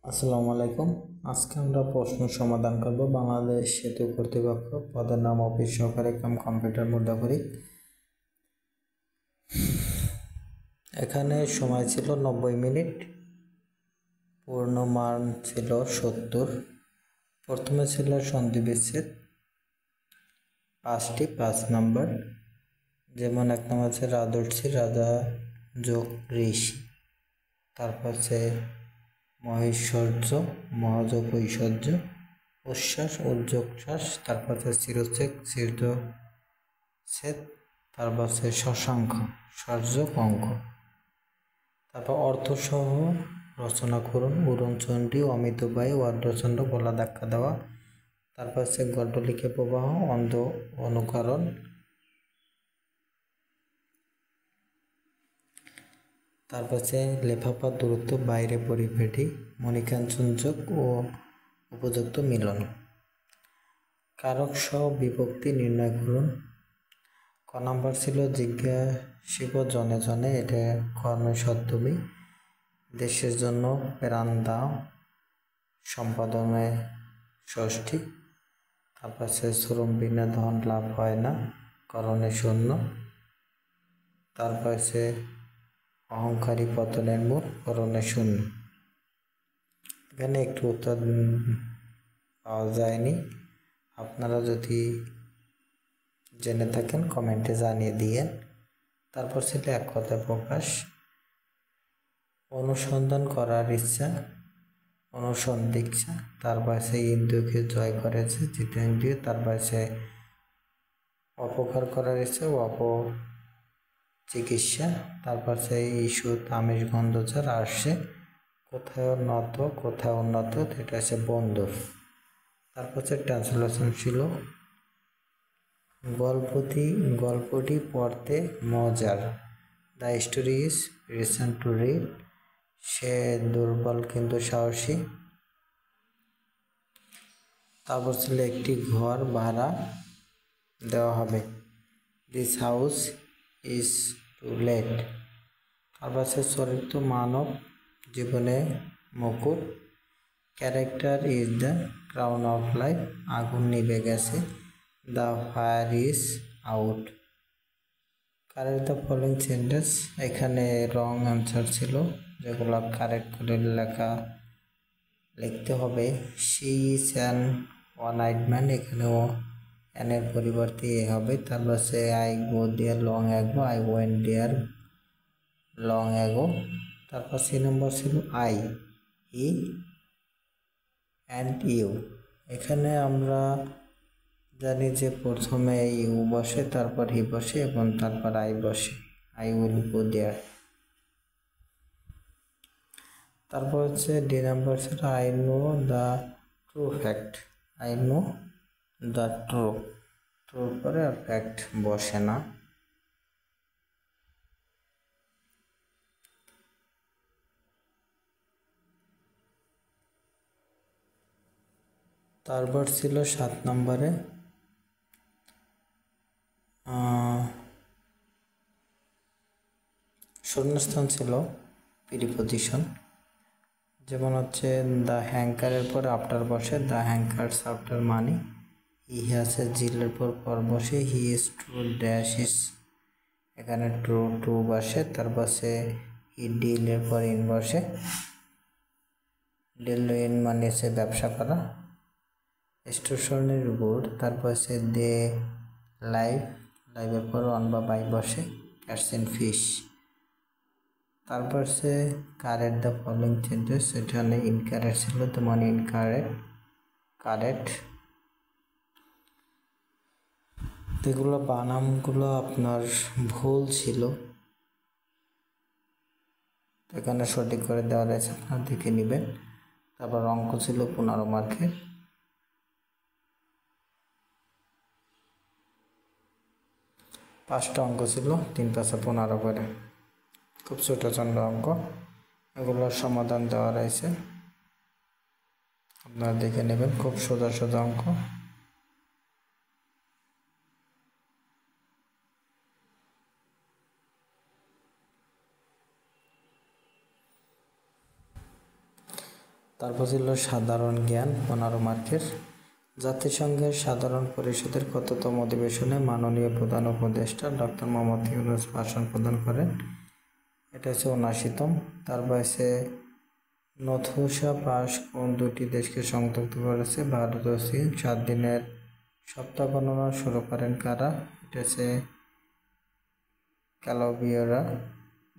আসসালামু আলাইকুম। আজকে আমরা প্রশ্ন সমাধান করব। বাংলাদেশ সেতু কর্তৃপক্ষ, পদের নাম অফিস সহকারী কাম কম্পিউটার মুদ্রাকরী। এখানে সময় ছিল 90 মিনিট, পূর্ণ মান ছিল 70। প্রথমে ছিল সন্ধি বিচ্ছেদ 5টি, 5 নম্বর। যেমন 1 নম্বর আছে রাজর্ষি, রাজা যোগ ঋষি। তারপর আছে মহেশ্বর্য, মহাযোগ ঐশ্বর্য, উচ্ছ্বাস উদ্যোগ শ্বাস। তারপর আছে চিরচ্ছেদ, চিরচ্ছেদ। তারপর আছে শশাঙ্ক, সর্যোগ অঙ্ক। তারপর অর্থসহ রচনা করুন। উড়নচণ্ডী, অমিতবায়ু, অর্ধচন্দ্র, গলা ধাক্কা দেওয়া। তারপর আছে গল্প লিখে প্রবাহ, অন্ধ অনুকরণ। তারপর আছে লেফাফা দূরত্ব, বাইরে পরিপাটি, মণিকাঞ্চন যোগ ও উপযুক্ত মিলন। কারক সহ বিভক্তি নির্ণয় করুন। ক নাম্বার ছিল জিজ্ঞাসিব জনে জনে, এটা কর্মে সপ্তমী। দেশের জন্য প্রাণ দাও, সম্পাদনে ষষ্ঠী। তারপর আছে শ্রম বিনা ধন লাভ হয় না, করণে শূন্য। তারপর আছে অহংকারী পতনের মূল, করণে শূন্য। এখানে একটু উত্তর পাওয়া যায়নি, আপনারা যদি জেনে থাকেন কমেন্টে জানিয়ে দিয়েন। তারপর ছিল এক কথায় প্রকাশ, অনুসন্ধান করার ইচ্ছা, অনুসন্ধিচ্ছা। তারপর আছে ইন্দ্রিয়কে জয় করেছে, জিতেন্দ্রিয়। তারপর আছে অপকার করার ইচ্ছা, চিকিৎসা। তারপর আছে ঈষৎ আমিষ গন্ধচার আসছে, কোথায় নত কোথায় উন্নত, এটা আছে বন্ধুর। তারপর হচ্ছে ট্রান্সলেশন ছিল গল্পটি পড়তে মজার, the story is pleasant to read, সে দুর্বল কিন্তু সাহসী। তারপর ছিল একটি ঘর ভাড়া দেওয়া হবে, this house is to let. তারপর আছে চরিত্র মানব জীবনে মুকুট, character is the crown of life, আগুন নিভে গেছে, the fire is out. Correct the following sentence, এখানে রং অ্যান্সার ছিল, যেগুলো কারেক্ট করে লিখতে হবে। She is an one eyed man, এখানেও এনের পরিবর্তে এ হবে। তারপর আছে I go there long ago, I went there long ago. তারপর সি নম্বর ছিল আই, হি অ্যান্ড ইউ। এখানে আমরা জানি যে প্রথমে ইউ বসে, তারপর হি বসে এবং তারপর আই বসে, আই উইল গো দেয়ার। তারপর হচ্ছে ডি নাম্বার ছিল I know the true fact, I know the true, ট্রুর পরে আর ফ্যাক্ট বসে না। তারপর ছিল 7 নম্বরে শূন্যস্থান ছিল প্রিপজিশন, যেমন হচ্ছে দ্য হ্যাঙ্কারের পর আফটার বসে, the hankers after money. He has a জিলের পর বসে, he is true dash is, এখানে ট্রু বসে। তারপর সে হি ডিলের পর ইন বসে, ডিল ইন মানে সে ব্যবসা করা। স্টেশনের বোর্ড, তারপর সে দে লাইভের পর অন বা বাই বসে, ক্যাটস এন্ড ফিশ। তারপর সে কারেক্ট দ্য ফলোইং সেন্টেন্স, এখানে ইনকারেক্ট ছিল, তেমন কারেক্ট। এগুলো বানামগুলো আপনার ভুল ছিল, এখানে সঠিক করে দেওয়া রয়েছে, আপনার দেখে নেবেন। তারপর অঙ্ক ছিল 15 মার্কের। পাঁচটা অঙ্ক ছিল, 3 পাশে 15 করে, খুব ছোট ছোট অঙ্ক। এগুলোর সমাধান দেওয়া রয়েছে, আপনারা দেখে নেবেন, খুব সোজা সোজা অঙ্ক। তারপর ছিল সাধারণ জ্ঞান 15 মার্কের। জাতিসংঘের সাধারণ পরিষদের কততম অধিবেশনে মাননীয় প্রধান উপদেষ্টা ডক্টর মোহাম্মদ ইউনূস ভাষণ প্রদান করেন? এটা হচ্ছে 79তম। তারপর আছে নথুসা পাস কোন দুটি দেশকে সংযুক্ত করেছে? ভারত ও চীন। 7 দিনের সপ্তাহ গণনা শুরু করেন কারা? এটা হচ্ছে ক্যালোভিয়েরা।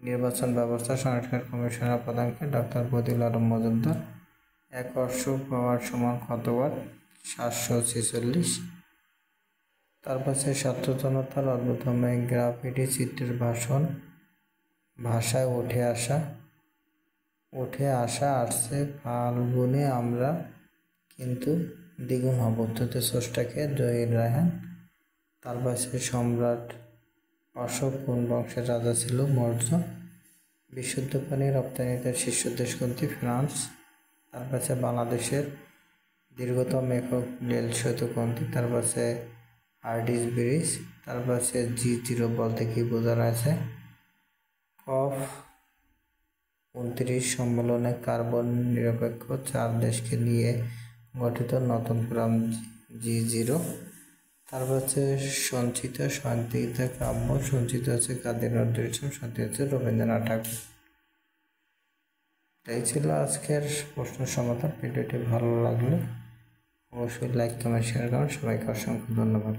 নির্বাচন ব্যবস্থা সংস্কার কমিশনের প্রধানকে ডক্টর বদিউল আলম মজুমদার। এক অশ্বক পাওয়ার সমান কত ওয়াট? 746। তারপর আছে ছাত্র জনতার অদ্ভুততম গ্রাফিটি চিত্রের ভাষায় উঠে আসা আসছে ফাল্গুনে আমরা কিন্তু দ্বিগুণ হব। উদ্ধৃত স্রষ্টাকে জহির রায়হান। তারপর আছে সম্রাট অশোক কোন বংশের রাজা ছিল? মৌর্য। বিশুদ্ধ পানি রপ্তানিতে শীর্ষ দেশ কোনটি? ফ্রান্স। তারপর আছে বাংলাদেশের দীর্ঘতম একক রেল সেতু কোনটি? তারপর আছে হার্ডিঞ্জ ব্রিজ। তারপর আছে G0 বলতে কি বোঝানো আছে? COP29 সম্মেলনে কার্বন নিরপেক্ষ 4 দেশকে নিয়ে গঠিত নতুন ফোরাম G0। তারপর হচ্ছে সঞ্চিত সাহিত্যিকতা কাব্য। সঞ্চিত হচ্ছে কাজী নজরুল ইসলাম, সাথে হচ্ছে রবীন্দ্রনাথ ঠাকুর। এই ছিল আজকের প্রশ্ন সমাধান। ভিডিওটি ভালো লাগলে অবশ্যই লাইক, কমেন্ট, শেয়ার করুন। সবাইকে অসংখ্য ধন্যবাদ।